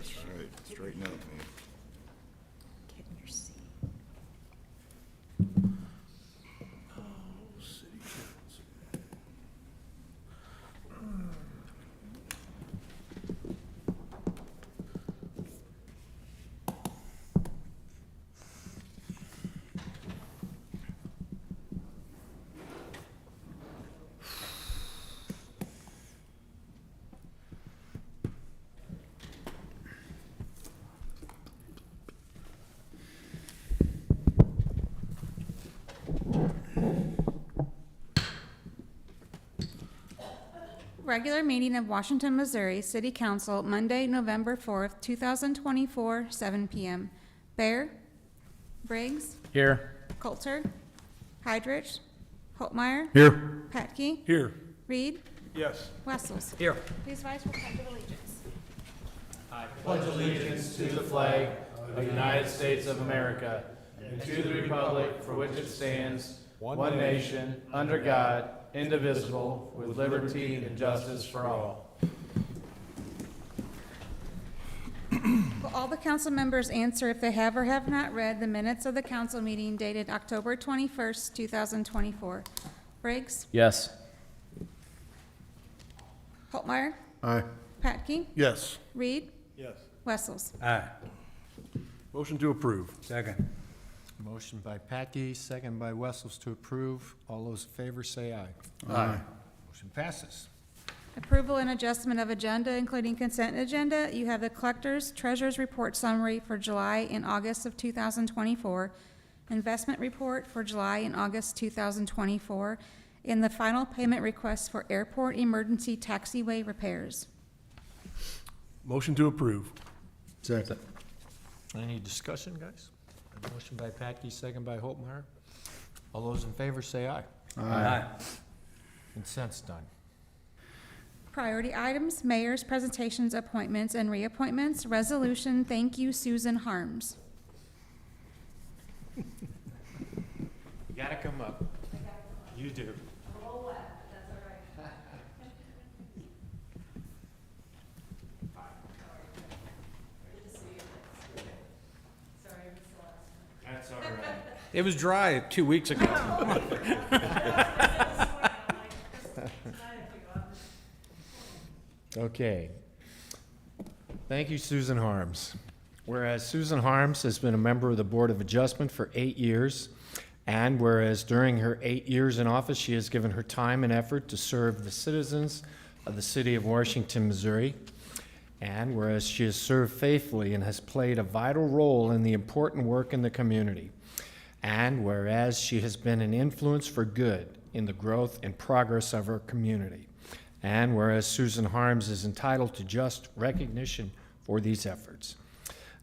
That's right. Straighten up, man. Get in your seat. City council. Regular meeting of Washington, Missouri City Council, Monday, November 4th, 2024, 7 p.m. Bear, Briggs, Here. Coulter, Hydrich, Holtmeyer, Here. Patke, Here. Reed, Yes. Wessels. Here. Please rise for the Pledge of Allegiance. Pledge allegiance to the flag of the United States of America and to the republic for which it stands, one nation, under God, indivisible, with liberty and justice for all. Will all the council members answer if they have or have not read the minutes of the council meeting dated October 21st, 2024? Briggs, Yes. Holtmeyer, Aye. Patke, Yes. Reed, Yes. Wessels. Aye. Motion to approve. Second. Motion by Patke, second by Wessels to approve. All those in favor say aye. Aye. Motion passes. Approval and adjustment of agenda, including consent agenda. You have the collector's treasurer's report summary for July and August of 2024, investment report for July and August 2024, and the final payment request for airport emergency taxiway repairs. Motion to approve. Second. Any discussion, guys? A motion by Patke, second by Holtmeyer. All those in favor say aye. Aye. Consent's done. Priority items, mayor's presentations, appointments, and reappointments. Resolution, thank you, Susan Harms. You gotta come up. You do. That's all right. It was dry 2 weeks ago. Okay. Thank you, Susan Harms. Whereas Susan Harms has been a member of the Board of Adjustment for 8 years, and whereas during her 8 years in office, she has given her time and effort to serve the citizens of the city of Washington, Missouri, and whereas she has served faithfully and has played a vital role in the important work in the community, and whereas she has been an influence for good in the growth and progress of our community, and whereas Susan Harms is entitled to just recognition for these efforts.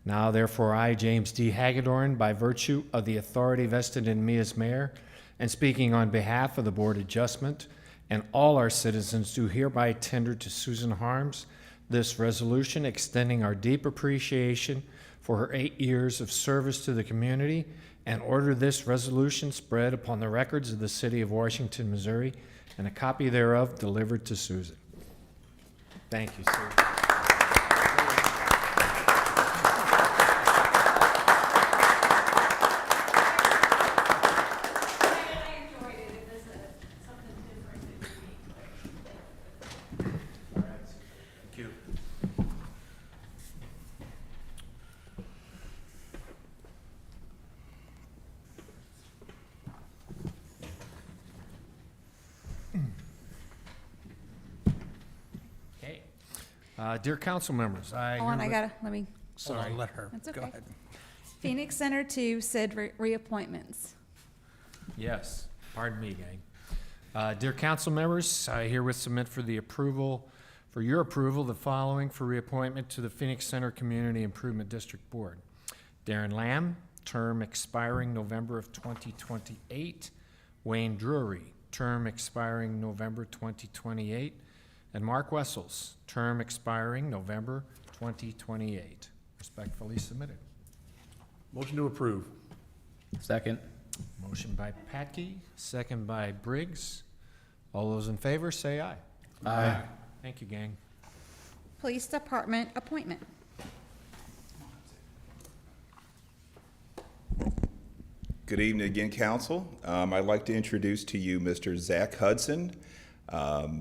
Now, therefore, I, James D. Hagedorn, by virtue of the authority vested in me as mayor, and speaking on behalf of the Board of Adjustment and all our citizens, do hereby tender to Susan Harms this resolution extending our deep appreciation for her 8 years of service to the community, and order this resolution spread upon the records of the city of Washington, Missouri, and a copy thereof delivered to Susan. Thank you, sir. Thank you. Okay. Dear council members, Hold on, let me, Sorry. Let her. That's Go okay. ahead. Phoenix Center 2, Sid reappointments. Yes, pardon me, gang. Dear council members, I herewith submit for your approval, the following for reappointment to the Phoenix Center Community Improvement District Board. Darren Lamb, term expiring November of 2028. Wayne Drury, term expiring November 2028. And Mark Wessels, term expiring November 2028. Respectfully submitted. Motion to approve. Second. Motion by Patke, second by Briggs. All those in favor, say aye. Aye. Thank you, gang. Police Department appointment. Good evening again, Council. I'd like to introduce to you Mr. Zach Hudson.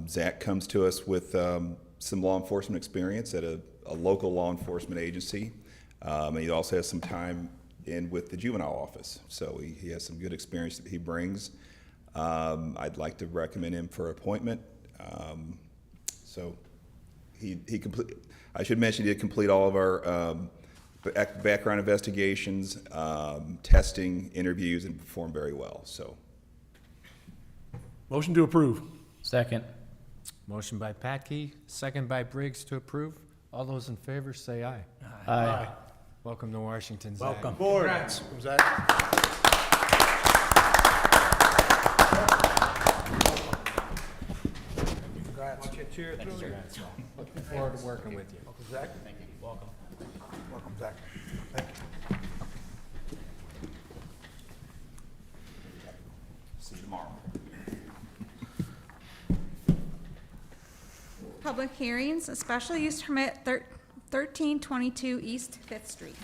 Zach comes to us with some law enforcement experience at a local law enforcement agency. And he also has some time in with the juvenile office. So he has some good experience that he brings. I'd like to recommend him for appointment. So he I should mention he did complete all of our background investigations, testing, interviews, and performed very well. So, Motion to approve. Second. Motion by Patke, second by Briggs to approve. All those in favor say aye. Aye. Welcome to Washington, Zach. Congrats. Zach. Looking forward to working with you. Zach. Thank you. Welcome. Welcome, Zach. Thank you. see you tomorrow. Public hearings, a special use permit 1322 East Fifth Street.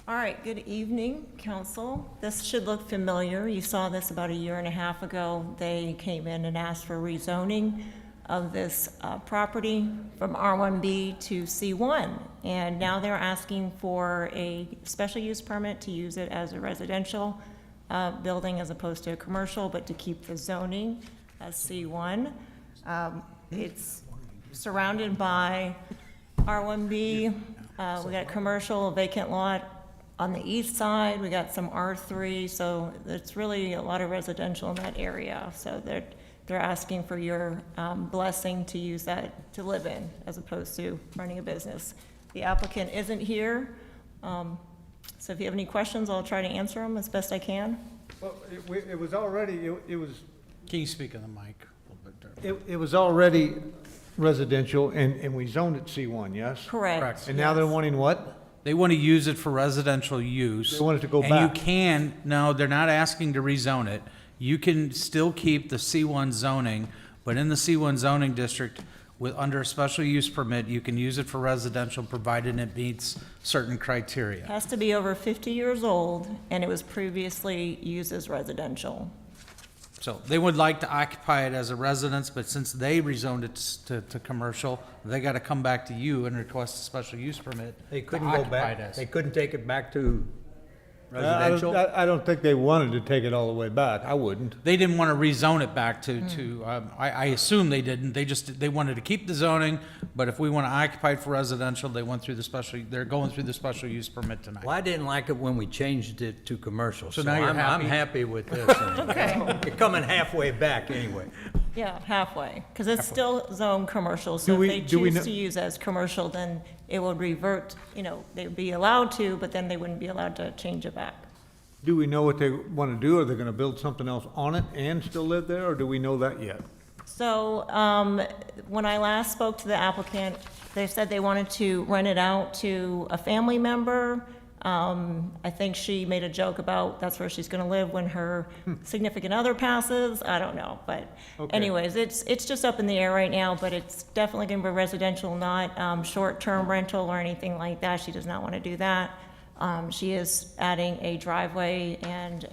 All right, good evening, council. This should look familiar. You saw this about a year and a half ago. They came in and asked for rezoning of this property from R1B to C1. And now they're asking for a special use permit to use it as a residential building as opposed to a commercial, but to keep the zoning as C1. It's surrounded by R1B. We got a commercial, a vacant lot on the east side. We got some R3, so it's really a lot of residential in that area. So they're asking for your blessing to use that to live in as opposed to running a business. The applicant isn't here, so if you have any questions, I'll try to answer them as best I can. Well, it was already, it was, Can you speak on the mic a little bit there? it was already residential, and we zoned it C1, yes? Correct. And now they're yes. wanting what? They want to use it for residential use. They want it to go And back. you can, no, they're not asking to rezone it. You can still keep the C1 zoning, but in the C1 zoning district, under a special use permit, you can use it for residential provided it meets certain criteria. Has to be over 50 years old, and it was previously used as residential. So they would like to occupy it as a residence, but since they rezoned it to commercial, they got to come back to you and request a special use permit. They to couldn't go occupy it back, as. they couldn't take it back to residential? I don't think they wanted to take it all the way back. I wouldn't. They didn't want to rezone it back I assume they didn't. They wanted to keep the zoning, but if we want to occupy it for residential, they're going through the special use permit tonight. Well, I didn't like it when we changed it to commercial, So so now you're I'm happy? happy with this. Okay. You're coming halfway back anyway. Yeah, halfway, because it's still zone commercial, so Do we- if they do we choose kn- to use as commercial, then it would revert, they'd be allowed to, but then they wouldn't be allowed to change it back. Do we know what they want to do? Are they going to build something else on it and still live there, or do we know that yet? So, when I last spoke to the applicant, they said they wanted to rent it out to a family member. I think she made a joke about that's where she's gonna live when her significant other passes. I don't know, but Okay. anyways, it's just up in the air right now, but it's definitely gonna be residential, not, short-term rental or anything like that. She does not wanna do that. She is adding a driveway and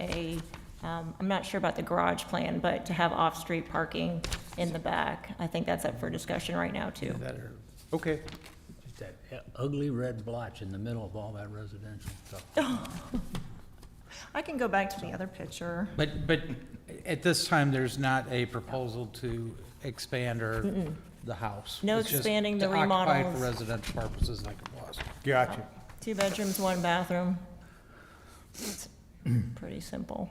I'm not sure about the garage plan, but to have off-street parking in the back. I think that's up for discussion right now, too. Okay. Just that ugly red blotch in the middle of all that residential stuff. I can go back to the other picture. But at this time, there's not a proposal to expand the house. No It's just expanding the to occupy it remodels. for residential purposes like it was. Gotcha. 2 bedrooms, 1 bathroom. It's pretty simple.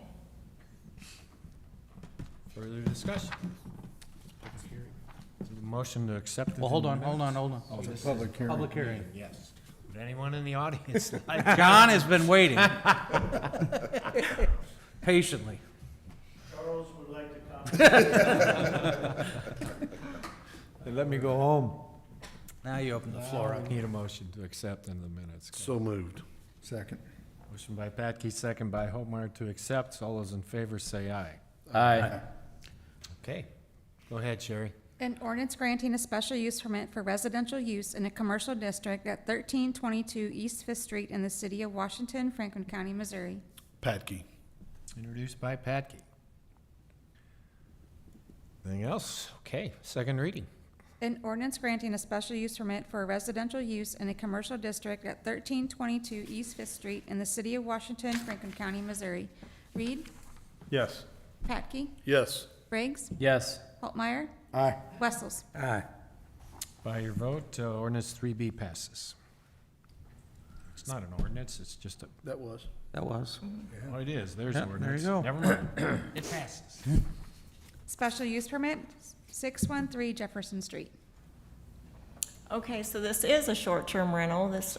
Further discussion? Motion to accept it. Well, hold in on, the hold on, minutes? hold on. Public hearing. Public hearing. Yes. Would anyone in the audience like? John has been waiting. Patiently. They let me go home. Now you open the floor up. I need a motion to accept in the minutes. So moved. Second. Motion by Patke, second by Hopmeyer to accept. All those in favor say aye. Aye. Okay. Go ahead, Sherry. An ordinance granting a special use permit for residential use in a commercial district at 1322 East Fifth Street in the city of Washington, Franklin County, Missouri. Patke. Introduced by Patke. Anything else? Okay, second reading. An ordinance granting a special use permit for residential use in a commercial district at 1322 East Fifth Street in the city of Washington, Franklin County, Missouri. Reed? Yes. Patke? Yes. Briggs? Yes. Altmeyer? Aye. Wessels? Aye. By your vote, ordinance 3B passes. It's not an ordinance, it's just a, That was. That was. oh, it is, there's Yeah, an there you ordinance. go. Never mind, it passes. Special use permit, 613 Jefferson Street. Okay, so this is a short-term rental. This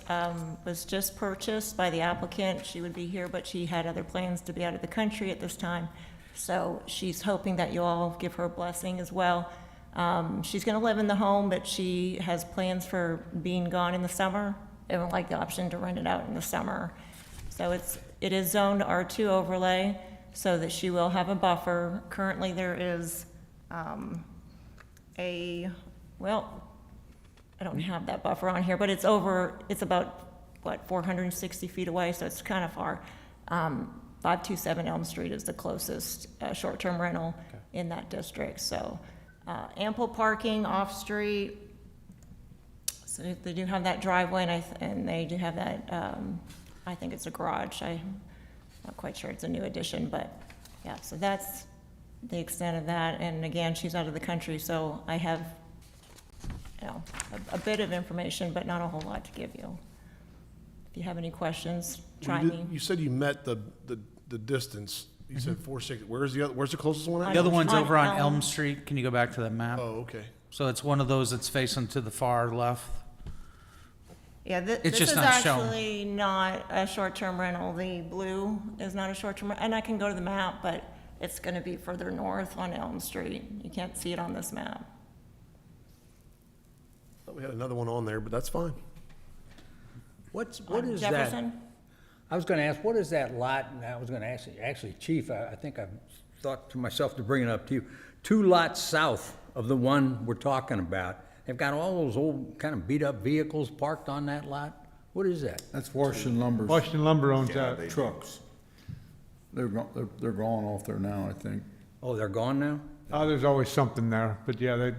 was just purchased by the applicant. She would be here, but she had other plans to be out of the country at this time. So she's hoping that you all give her a blessing as well. She's gonna live in the home, but she has plans for being gone in the summer. They would like the option to rent it out in the summer. So it is zoned R2 overlay, so that she will have a buffer. Currently, there is I don't have that buffer on here, but it's about, 460 feet away, so it's kind of far. 527 Elm Street is the closest short-term rental in that district, so ample parking off-street. So they do have that driveway, and they do have that, I think it's a garage. I'm not quite sure it's a new addition, but, yeah, so that's the extent of that. And again, she's out of the country, so I have, a bit of information, but not a whole lot to give you. If you have any questions, try me. You said you met the distance. You said 460. Where's the closest one at? The other one's On over on Elm. Elm Street. Can you go back to that map? Oh, okay. So it's one of those that's facing to the far left. Yeah, It's this just is not shown. actually not a short-term rental. The blue is not a short-term, and I can go to the map, but it's gonna be further north on Elm Street. You can't see it on this map. Thought we had another one on there, but that's fine. What On is that? Jefferson? I was gonna ask, what is that lot, and I was gonna ask, actually, Chief, I think I've thought to myself to bring it up to you. 2 lots south of the one we're talking about. They've got all those old kind of beat-up vehicles parked on that lot. What is that? That's Washington Lumber's Washington Lumber owns that. trucks. They're gone off there now, I think. Oh, they're gone now? There's always something there, but yeah,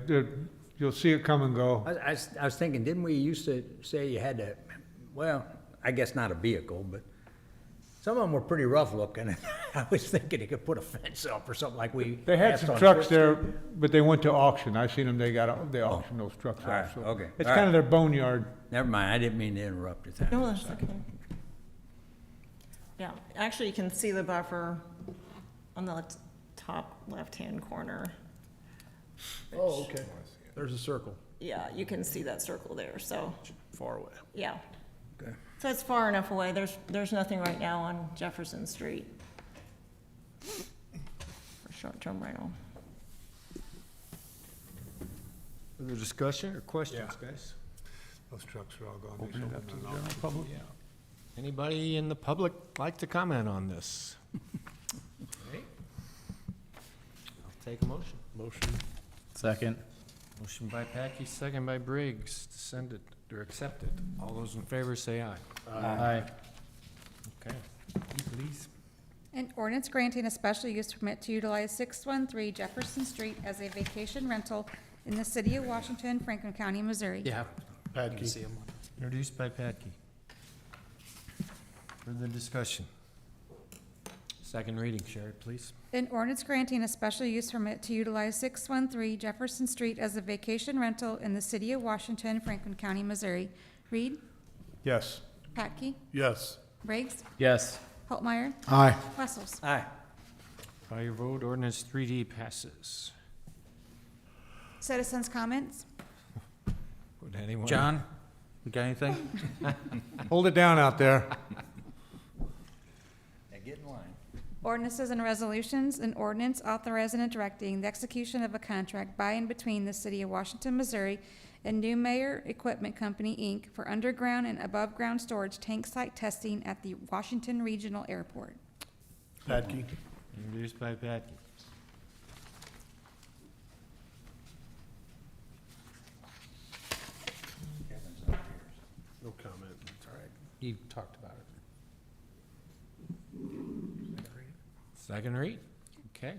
you'll see it come and go. I was thinking, didn't we used to say you had to, well, I guess not a vehicle, but some of them were pretty rough looking. I was thinking you could put a fence up or something like we. They had asked some on trucks Fifth there, Street. but they went to auction. I seen them, they auctioned those trucks All right, off, so. okay, It's all kind right. of their boneyard. Never mind, I didn't mean to interrupt you. Thank No, you. that's okay. Yeah, actually, you can see the buffer on the top left-hand corner. Oh, okay. There's a circle Yeah, you can see that circle there, so, far away. yeah. Okay. So it's far enough away. There's nothing right now on Jefferson Street for short-term rental. Further discussion or questions, guys? Those trucks are all gone. Open it up to the general public. Anybody in the public like to comment on this? Okay. I'll take a motion. Motion. Second. Motion by Packey, second by Briggs, to send it, or accept it. All those in favor say aye. Aye. Okay. Please. An ordinance granting a special use permit to utilize 613 Jefferson Street as a vacation rental in the city of Washington, Franklin County, Missouri. Yeah. Patke. Introduced by Packey. Further discussion. Second reading, Sherry, please. An ordinance granting a special use permit to utilize 613 Jefferson Street as a vacation rental in the city of Washington, Franklin County, Missouri. Reed? Yes. Patke? Yes. Briggs? Yes. Holtmeyer? Aye. Wessels? Aye. By your vote, ordinance 3D passes. Citizens' comments? Would anyone? John, you got anything? Hold it down out there. Now get in line. Ordinances and resolutions, an ordinance authorizing and directing the execution of a contract by and between the city of Washington, Missouri and New Mayer Equipment Company, Inc. for underground and above-ground storage tank site testing at the Washington Regional Airport. Patke. Introduced by Packey. He talked about it. Second read? Okay.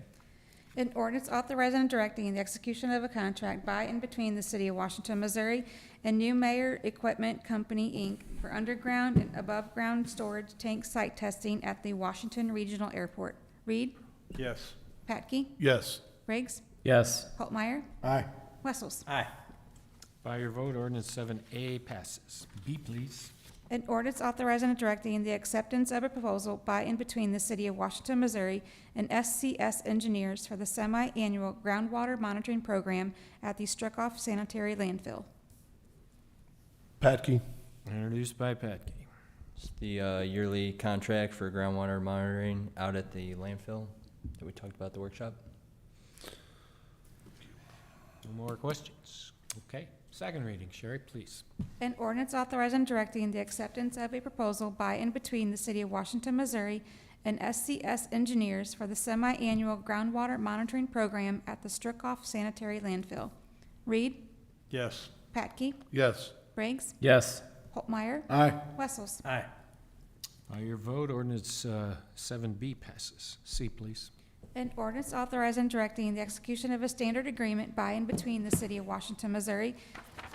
An ordinance authorizing and directing the execution of a contract by and between the City of Washington, Missouri and New Mayer Equipment Company, Inc. for underground and above-ground storage tank site testing at the Washington Regional Airport. Reed? Yes. Patke? Yes. Briggs? Yes. Holtmeyer? Aye. Wessels? Aye. By your vote, ordinance 7A passes. B, please. An ordinance authorizing and directing the acceptance of a proposal by and between the City of Washington, Missouri and SCS Engineers for the semi-annual groundwater monitoring program at the Struckoff Sanitary Landfill. Patke. Introduced by Patke. It's the yearly contract for groundwater monitoring out at the landfill that we talked about at the workshop. No more questions? Okay. Second reading, Sherry, please. An ordinance authorizing and directing the acceptance of a proposal by and between the City of Washington, Missouri and SCS Engineers for the semi-annual groundwater monitoring program at the Struckoff Sanitary Landfill. Reed? Yes. Patke? Yes. Briggs? Yes. Holtmeyer? Aye. Wessels? Aye. By your vote, ordinance 7B passes. C, please. An ordinance authorizing and directing the execution of a standard agreement by and between the City of Washington, Missouri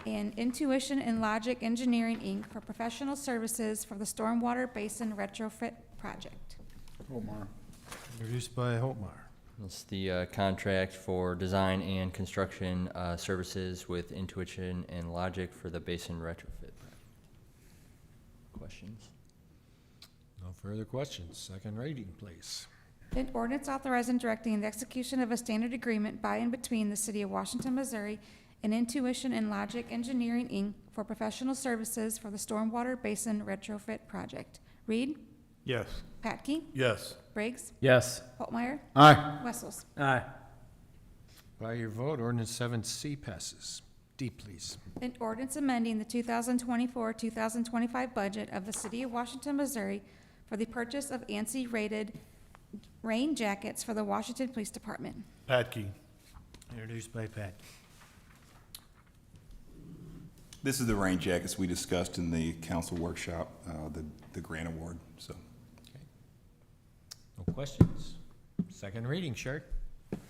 and Intuition and Logic Engineering, Inc. for professional services for the Stormwater Basin Retrofit Project. Holtmeyer. Introduced by Holtmeyer. It's the contract for design and construction services with Intuition and Logic for the basin retrofit. Questions? No further questions. Second reading, please. An ordinance authorizing and directing the execution of a standard agreement by and between the City of Washington, Missouri and Intuition and Logic Engineering, Inc. for professional services for the Stormwater Basin Retrofit Project. Reed? Yes. Patke? Yes. Briggs? Yes. Holtmeyer? Aye. Wessels? Aye. By your vote, ordinance 7C passes. D, please. An ordinance amending the 2024-2025 budget of the City of Washington, Missouri for the purchase of ANSI-rated rain jackets for the Washington Police Department. Patke. Introduced by Patke. This is the rain jackets we discussed in the council workshop, the grant award, so. No questions. Second reading, Sherry.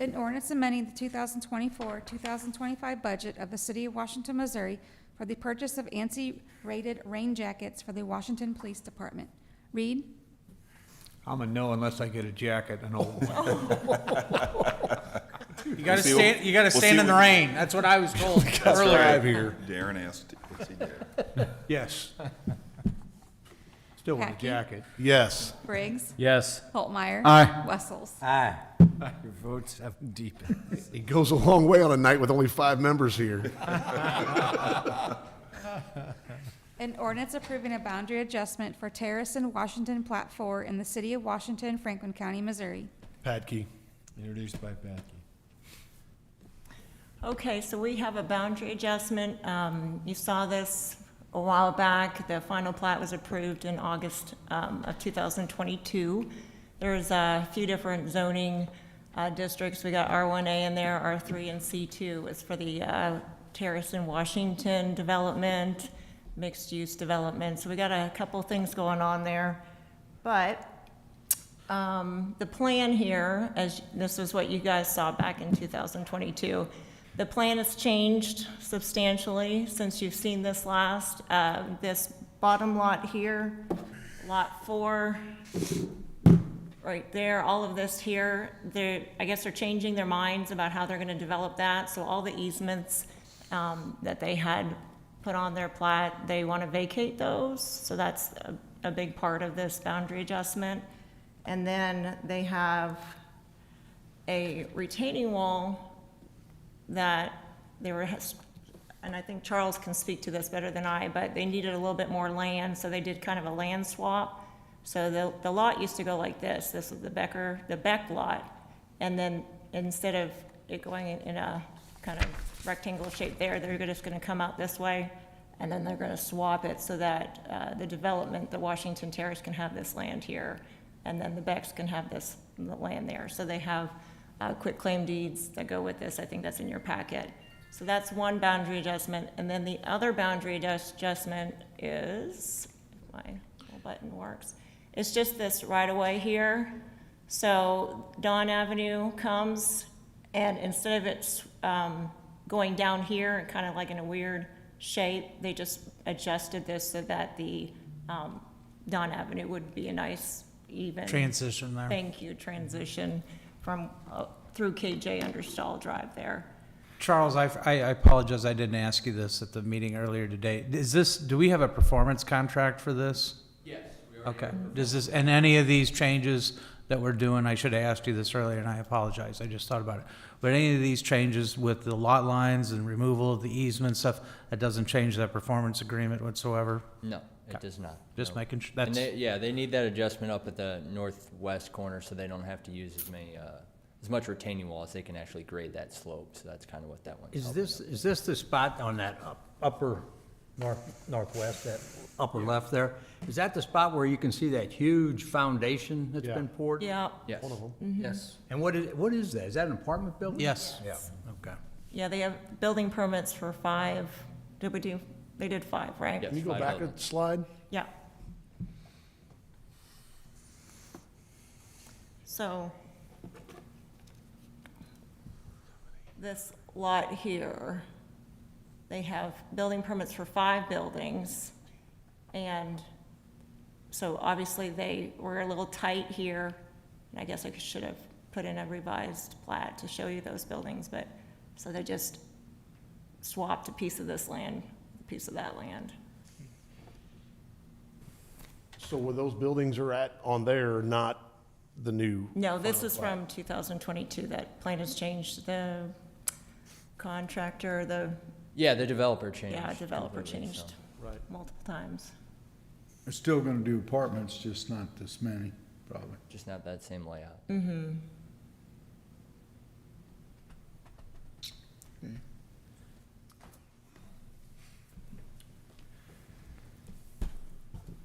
An ordinance amending the 2024-2025 budget of the City of Washington, Missouri for the purchase of ANSI-rated rain jackets for the Washington Police Department. Reed? I'm a no unless I get a jacket, an old one. You gotta see stand, what- you gotta we'll stand see in the what- rain. That's what I was told earlier. Drive here. Darren asked, what's he did? Yes. Still want a Patke? jacket. Yes. Briggs? Yes. Holtmeyer? Aye. Wessels? Aye. By your vote, 7D passes. It goes a long way on a night with only 5 members here. An ordinance approving a boundary adjustment for Terrace and Washington Plat 4 in the City of Washington, Franklin County, Missouri. Patke. Introduced by Patke. Okay, so we have a boundary adjustment. You saw this a while back. The final plat was approved in August of 2022. There's a few different zoning districts. We got R1A in there, R3 and C2. It's for the Terrace in Washington development, mixed-use development. So we got a couple things going on there. But the plan here, as this was what you guys saw back in 2022, the plan has changed substantially since you've seen this last. This bottom lot here, lot 4, right there, all of this here, I guess they're changing their minds about how they're gonna develop that. So all the easements that they had put on their plat, they wanna vacate those. So that's a big part of this boundary adjustment. And then they have a retaining wall that they were, and I think Charles can speak to this better than I, but they needed a little bit more land, so they did kind of a land swap. So the lot used to go like this. This was the Beck lot. And then instead of it going in a kind of rectangle shape there, they're just gonna come out this way, and then they're gonna swap it so that the development, the Washington Terrace can have this land here, and then the Becks can have this land there. So they have quitclaim deeds that go with this. I think that's in your packet. So that's one boundary adjustment. And then the other boundary adjustment is, button works. It's just this right away here. So Dawn Avenue comes, and instead of it going down here and kind of like in a weird shape, they just adjusted this so that the Dawn Avenue would be a nice, even. Transition there. Thank you, transition from, through KJ Understall Drive there. Charles, I apologize, I didn't ask you this at the meeting earlier today. Do we have a performance contract for this? Yes, we already Okay. Does this, and any of these changes that we're doing, I should have asked you this earlier, and I apologize, I just thought about it. But any of these changes with the lot lines and removal of the easement stuff, that doesn't change that performance agreement whatsoever? No, it Okay. does not. Just no. making sure, And that's, they need that adjustment up at the northwest corner so they don't have to use as much retaining wall as they can actually grade that slope. So that's kind of what that one's Is helping this the spot on that upper northwest, that upper left there? Is that the spot where you can see that huge foundation that's been poured? Yeah, Yes. Yes. And what is that? Is that an apartment building? yes. Yeah, okay. yeah, they have building permits for 5. They did 5, right? Yes, Can you go 5 back a buildings. slide? Yeah. So this lot here, they have building permits for 5 buildings. And so obviously they were a little tight here. And I guess I should have put in a revised plat to show you those buildings, but, so they just swapped a piece of this land, a piece of that land. So where those buildings are at on there, are not the new? No, this is from 2022, that plan has changed, the contractor, Yeah, the developer changed. yeah, developer completely, changed so. Right. multiple times. They're still gonna do apartments, just not this many, probably. Just not that same layout.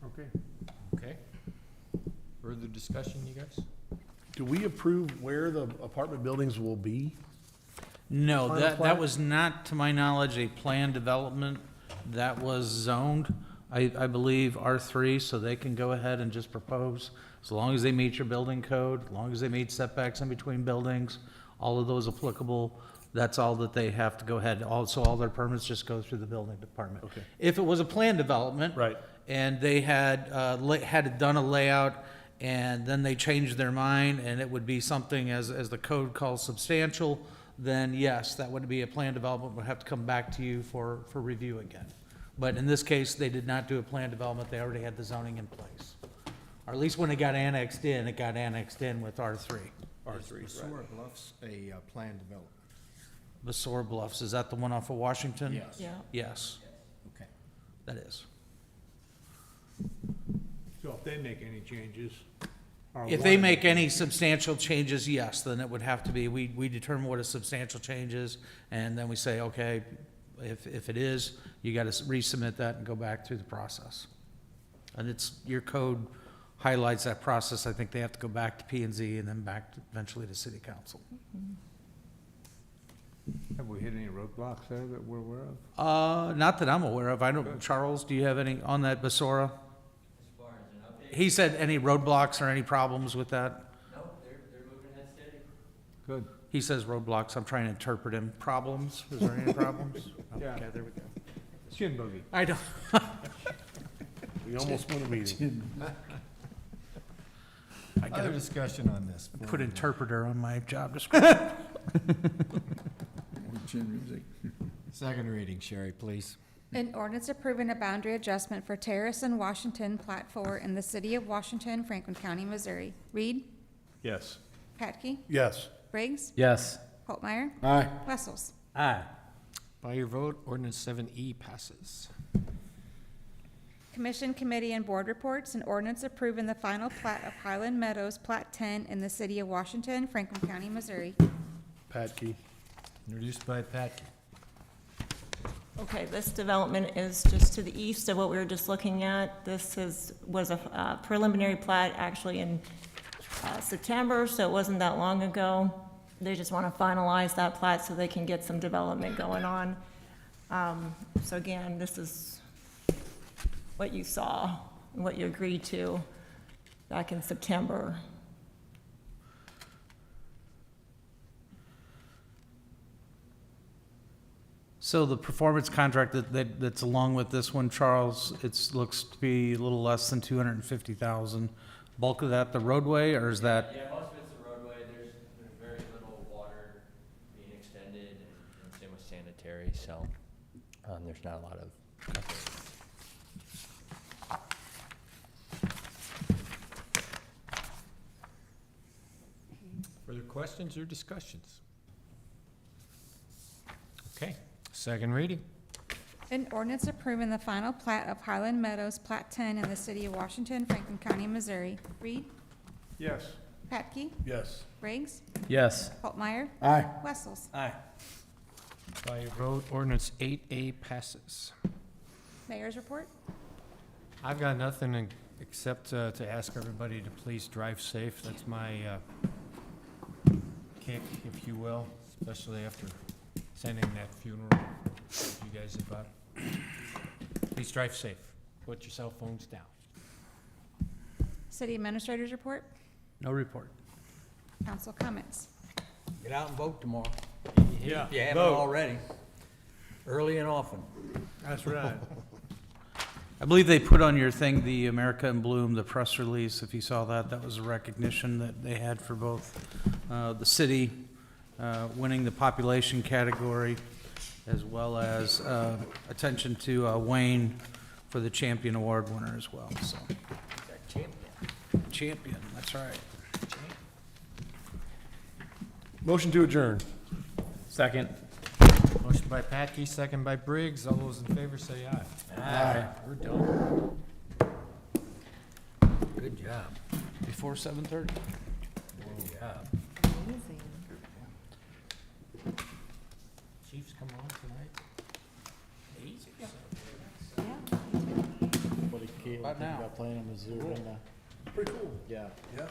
Okay. Okay. Further discussion, you guys? Do we approve where the apartment buildings will be? No, Final that plat? was not, to my knowledge, a planned development. That was zoned, I believe, R3, so they can go ahead and just propose, as long as they meet your building code, as long as they meet setbacks in between buildings, all of those applicable, that's all that they have to go ahead. Also, all their permits just go through the building department. Okay. If it was a planned development. Right. And they had done a layout, and then they changed their mind, and it would be something as the code calls substantial, then yes, that would be a planned development, would have to come back to you for review again. But in this case, they did not do a planned development, they already had the zoning in place. Or at least when it got annexed in, it got annexed in with R3. Sora Bluffs a planned development? Vasor Bluffs, is that the one off of Washington? Yes. Yeah. Yes, Okay. that is. So if they make any changes. or If they want to make any substantial changes, yes, then it would have to be, we determine what a substantial change is, and then we say, okay, if it is, you gotta resubmit that and go back through the process. And your code highlights that process, I think they have to go back to P and Z and then back eventually to city council. Have we hit any roadblocks there that we're aware of? Not that I'm aware of, I don't, Charles, do you have any on that Basora? As far as an update? He said any roadblocks or any problems with that? No, they're moving ahead steady. Good. He says roadblocks, I'm trying to interpret him. Problems? Is there any problems? Yeah. Okay, there we go. Shin boogie. I don't, We almost won a meeting. I Other gotta discussion on this? put interpreter on my job description. Or chin music. Second reading, Sherry, please. An ordinance approving a boundary adjustment for Terrace in Washington, Plat 4 in the city of Washington, Franklin County, Missouri. Reed? Yes. Patke? Yes. Briggs? Yes. Holtmeyer? Aye. Wessels? Aye. By your vote, ordinance 7E passes. Commission, committee, and board reports. An ordinance approving the final plat of Highland Meadows, Plat 10 in the city of Washington, Franklin County, Missouri. Patkey. Introduced by Pat. Okay, this development is just to the east of what we were just looking at. This was a preliminary plat actually in September, so it wasn't that long ago. They just want to finalize that plat so they can get some development going on. So again, this is what you saw what you agreed to back in September. So the performance contract that's along with this one, Charles, looks to be a little less than 250,000. Bulk of that the roadway, or is that? Yeah, most of it's the roadway. There's very little water being extended, and same with sanitary, so, there's not a lot of. Further questions or discussions? Okay, second reading. An ordinance approving the final plat of Highland Meadows, Plat 10 in the city of Washington, Franklin County, Missouri. Reed? Yes. Patke? Yes. Briggs? Yes. Hultmeyer? Aye. Wessels? Aye. By your vote, ordinance 8A passes. Mayor's report? I've got nothing except to ask everybody to please drive safe. That's my kick, if you will, especially after sending that funeral you guys about. Please drive safe. Put your cell phones down. City Administrator's report? No report. Council comments? Get out and vote tomorrow. Yeah. If you haven't Vote. already. Early and often. That's right. I believe they put on your thing the America in Bloom, the press release. If you saw that, that was a recognition that they had for both the city winning the population category, as well as attention to Wayne for the champion award winner as well. So, champion, that's right. Motion to adjourn. Second. Motion by Patke, second by Briggs. All those in favor say aye. Aye. We're done. Good job. Before 7:30. Good job. Chiefs come on tonight? About now. Pretty cool. Yeah. Yeah.